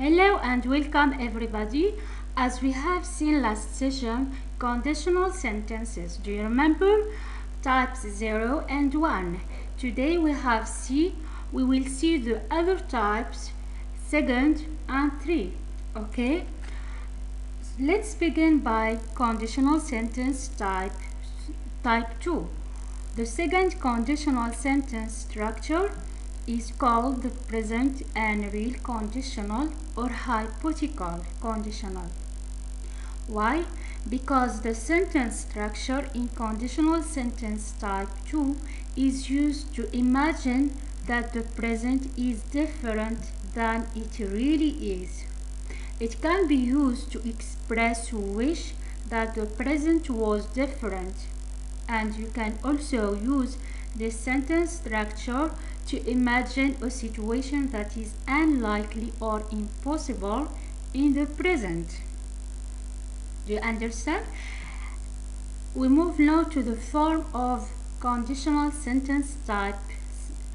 Hello and welcome everybody. As we have seen last session, conditional sentences. Do you remember? Types 0 and 1. Today we will see the other types, second and 3. Okay? Let's begin by conditional sentence type 2. The second conditional sentence structure is called the present and real conditional or hypothetical conditional. Why? Because the sentence structure in conditional sentence type 2 is used to imagine that the present is different than it really is. It can be used to express wish that the present was different, and you can also use this sentence structure to imagine a situation that is unlikely or impossible in the present. Do you understand? We move now to the form of conditional sentence type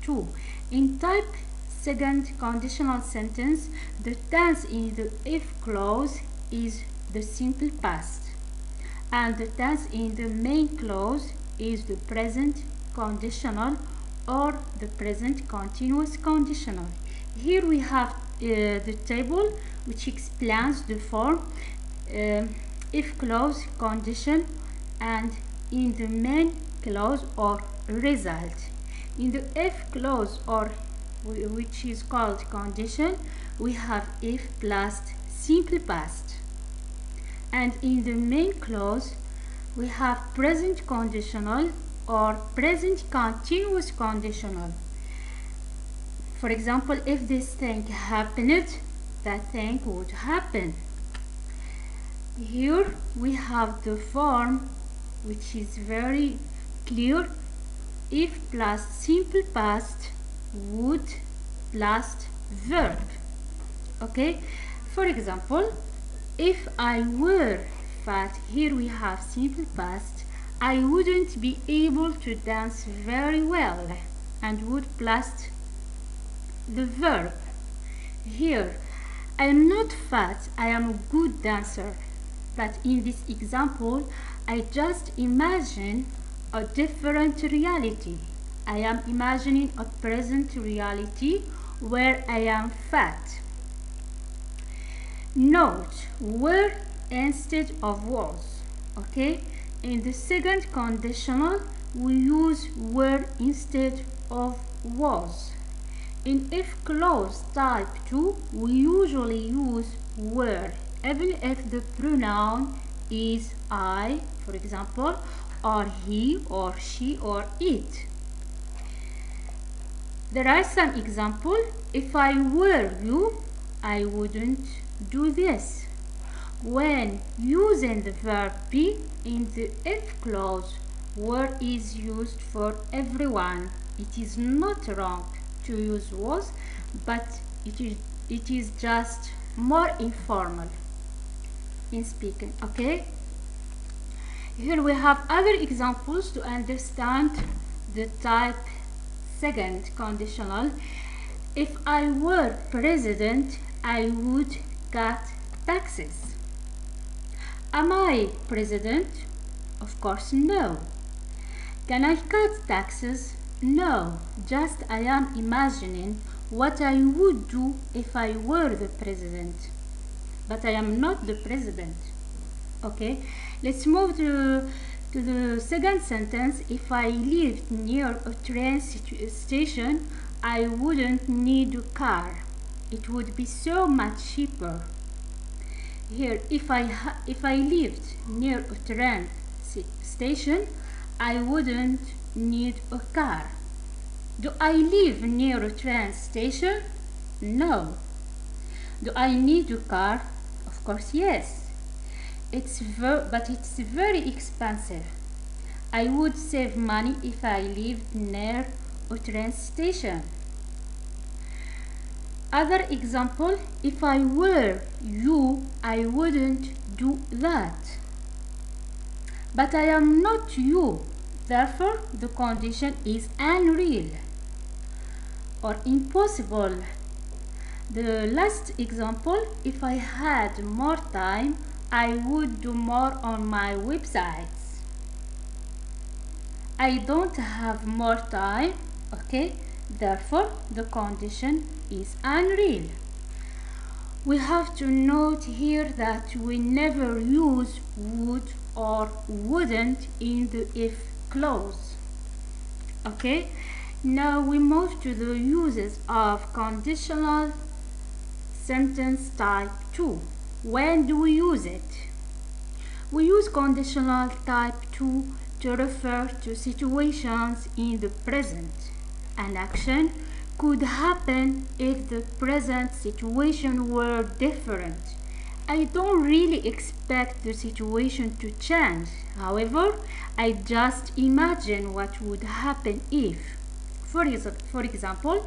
2. In type second conditional sentence, the tense in the if clause is the simple past, and the tense in the main clause is the present conditional or the present continuous conditional. Here we have the table which explains the form if clause, condition, and in the main clause or result. In the if clause, or which is called condition, we have if plus simple past, and in the main clause we have present conditional or present continuous conditional. For example, if this thing happened, that thing would happen. Here we have the form which is very clear: if plus simple past, would plus verb. Okay, for example, if I were fat, here we have simple past, I wouldn't be able to dance very well, and would plus the verb. Here, I am not fat, I am a good dancer. But in this example, I just imagine a different reality. I am imagining a present reality where I am fat. Note, were instead of was. Okay? In the second conditional, we use were instead of was. In if clause type 2, we usually use were, even if the pronoun is I, for example, or he, or she, or it. There are some examples. If I were you, I wouldn't do this. When using the verb be in the if clause, were is used for everyone. It is not wrong to use was, but it is just more informal in speaking. Okay, here we have other examples to understand the type second conditional. If I were president, I would cut taxes. Am I president? Of course no. Can I cut taxes? No, just I am imagining what I would do if I were the president, but I am not the president. Okay, let's move to the second sentence. If I lived near a train station, I wouldn't need a car. It would be so much cheaper. Here, if I lived near a train station, I wouldn't need a car. Do I live near a train station? No. Do I need a car? Of course, yes. But it's very expensive. I would save money if I lived near a train station. Other example, if I were you, I wouldn't do that. But I am not you, therefore the condition is unreal or impossible. The last example, if I had more time, I would do more on my websites. I don't have more time, okay? Therefore, the condition is unreal. We have to note here that we never use would or wouldn't in the if clause. Okay? Now we move to the uses of conditional sentence type 2. When do we use it? We use conditional type 2 to refer to situations in the present. An action could happen if the present situation were different. I don't really expect the situation to change. However, I just imagine what would happen if. For example,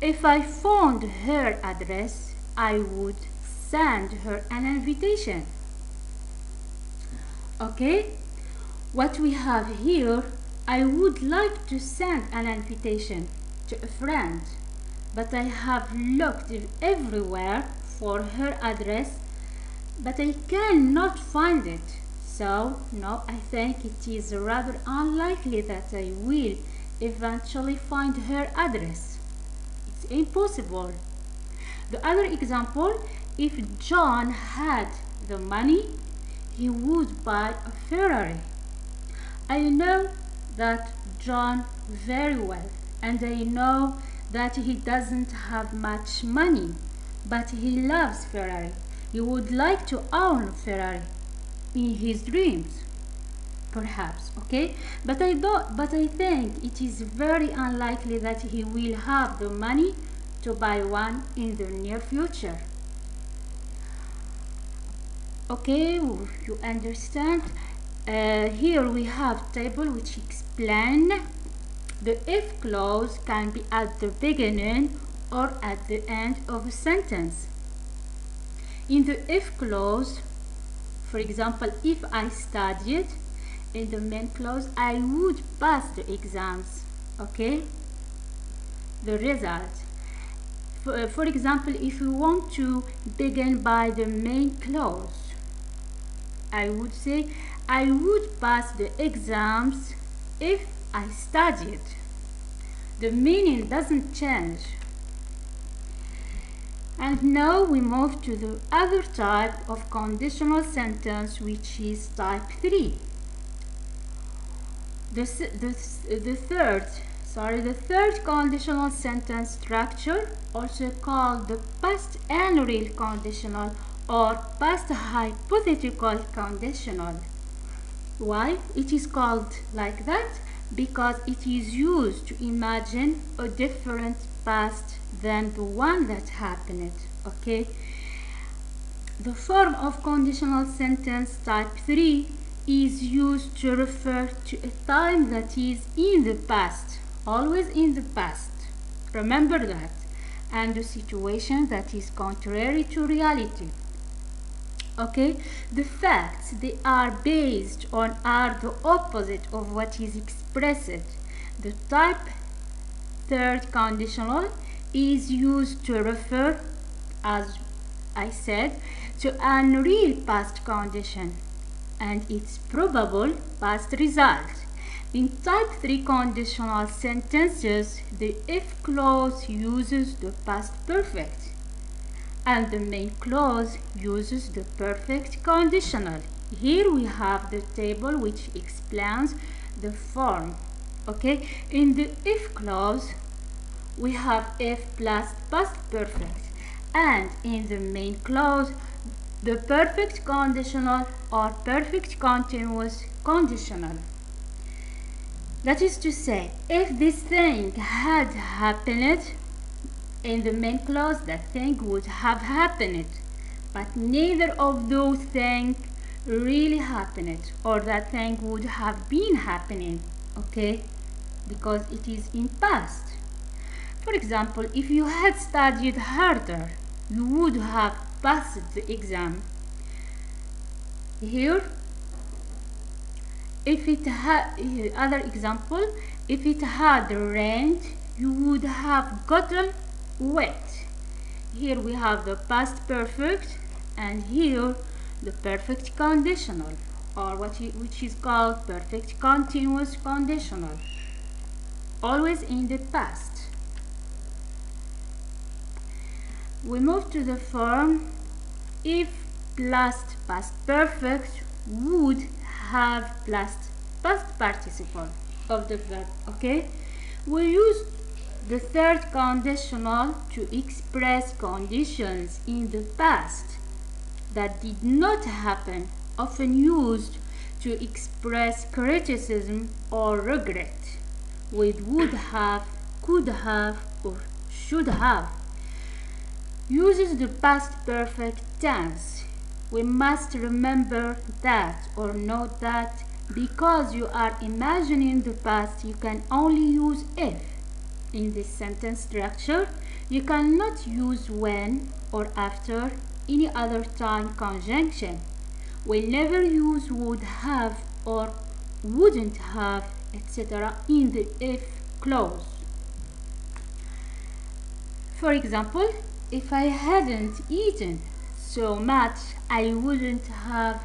if I found her address, I would send her an invitation. Okay? What we have here, I would like to send an invitation to a friend, but I have looked everywhere for her address, but I cannot find it. So, no, I think it is rather unlikely that I will eventually find her address. It's impossible. The other example, if John had the money, he would buy a Ferrari. I know that John very well, and I know that he doesn't have much money, but he loves Ferrari. He would like to own a Ferrari in his dreams, perhaps, okay? But I think it is very unlikely that he will have the money to buy one in the near future. Okay, you understand? Here we have table which explain the if clause can be at the beginning or at the end of a sentence. In the if clause, for example, if I studied, in the main clause I would pass the exams, okay? The result. For example, if we want to begin by the main clause, I would say I would pass the exams if I studied. The meaning doesn't change. And now we move to the other type of conditional sentence, which is type 3. The third conditional sentence structure, also called the past unreal conditional or past hypothetical conditional. Why it is called like that? Because it is used to imagine a different past than the one that happened. Okay? The form of conditional sentence type 3 is used to refer to a time that is in the past, always in the past. Remember that. And a situation that is contrary to reality. Okay, the facts they are based on are the opposite of what is expressed. The type third conditional is used to refer, as I said, to unreal past condition and its probable past result. In type 3 conditional sentences, the if clause uses the past perfect, and the main clause uses the perfect conditional. Here we have the table which explains the form. Okay, in the if clause we have if plus past perfect, and in the main clause the perfect conditional or perfect continuous conditional. That is to say, if this thing had happened, in the main clause that thing would have happened, but neither of those things really happened, or that thing would have been happening, okay, because it is in past. For example, if you had studied harder, you would have passed the exam. Here, if it had, other example, if it had rained, you would have gotten wet. Here we have the past perfect, and here the perfect conditional, or which is called perfect continuous conditional, always in the past. We move to the form if plus past perfect would have plus past participle of the verb. Okay, we use the third conditional to express conditions in the past that did not happen, often used to express criticism or regret with would have, could have, or should have. Uses the past perfect tense. We must remember that or note that because you are imagining the past, you can only use if. In this sentence structure, you cannot use when or after any other time conjunction. We never use would have or wouldn't have, etc. in the if clause. For example, if I hadn't eaten so much, I wouldn't have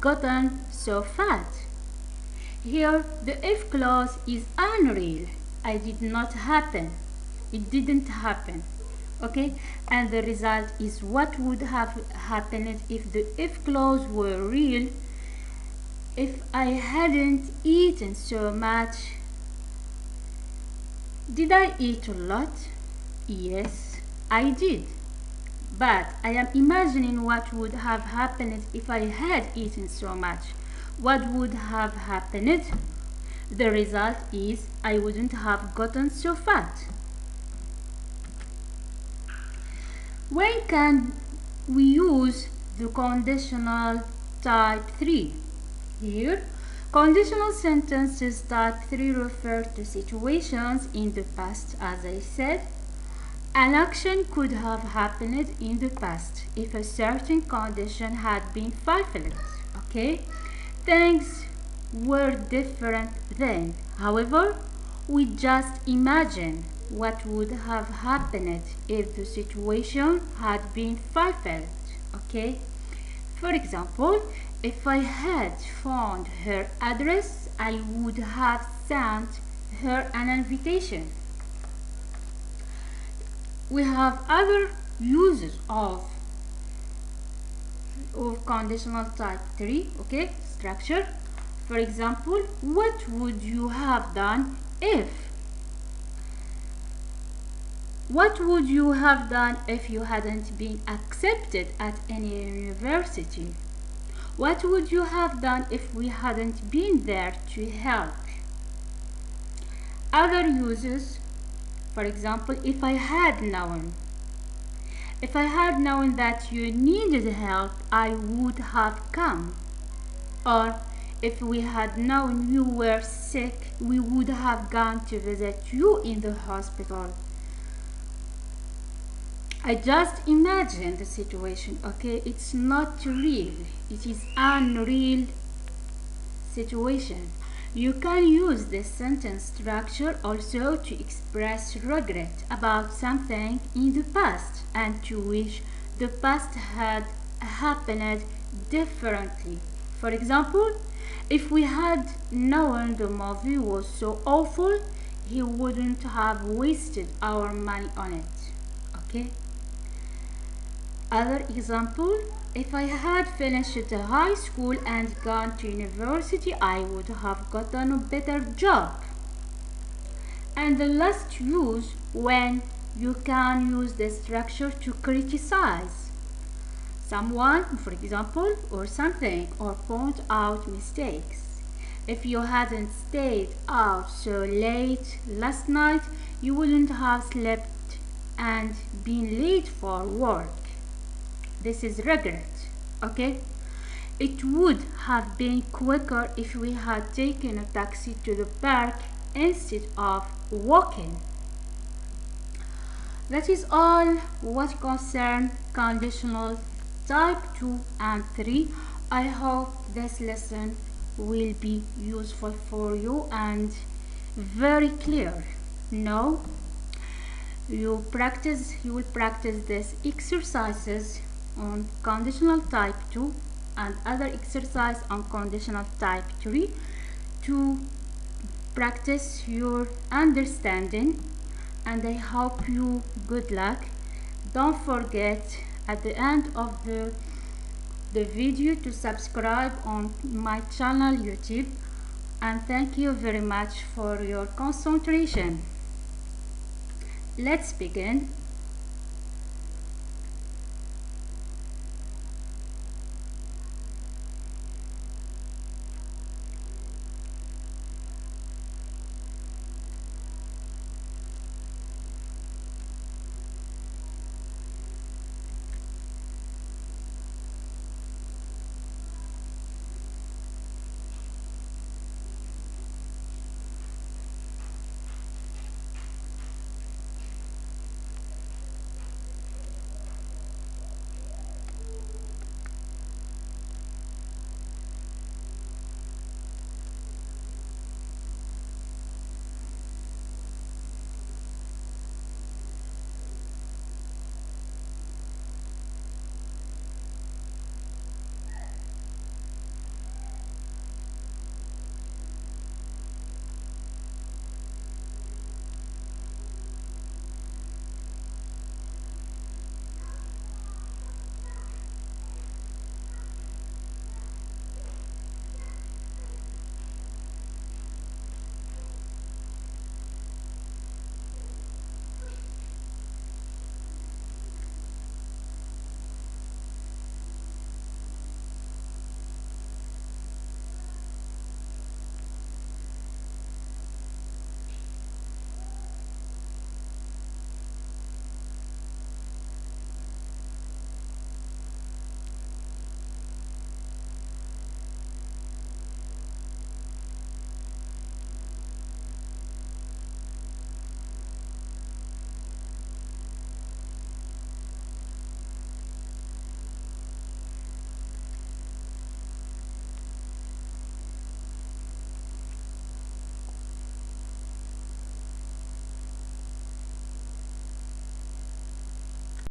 gotten so fat. Here, the if clause is unreal. I did not happen. It didn't happen. Okay, and the result is what would have happened if the if clause were real. If I hadn't eaten so much, did I eat a lot? Yes, I did. But I am imagining what would have happened if I had eaten so much. What would have happened? The result is I wouldn't have gotten so fat. When can we use the conditional type 3? Here, conditional sentences type 3 refer to situations in the past. As I said, an action could have happened in the past if a certain condition had been fulfilled. Okay, things were different then. However, we just imagine what would have happened if the situation had been fulfilled. Okay, for example, if I had found her address, I would have sent her an invitation. We have other uses of conditional type 3, okay, structure. For example, what would you have done if? What would you have done if you hadn't been accepted at any university? What would you have done if we hadn't been there to help? Other uses, for example, if I had known. If I had known that you needed help, I would have come. Or if we had known you were sick, we would have gone to visit you in the hospital. I just imagine the situation, okay? It's not real. It is unreal situation. You can use this sentence structure also to express regret about something in the past and to wish the past had happened differently. For example, if we had known the movie was so awful, he wouldn't have wasted our money on it. Okay? Other example, if I had finished high school and gone to university, I would have gotten a better job. And the last use, when you can use the structure to criticize someone, for example, or something, or point out mistakes. If you hadn't stayed out so late last night, you wouldn't have slept and been late for work. This is regret, okay? It would have been quicker if we had taken a taxi to the park instead of walking. That is all what concerns conditional type 2 and 3. I hope this lesson will be useful for you and very clear. Now, you will practice these exercises on conditional type 2 and other exercise on conditional type 3 to practice your understanding, and I hope you good luck. Don't forget at the end of the video to subscribe on my channel YouTube, and thank you very much for your concentration. Let's begin.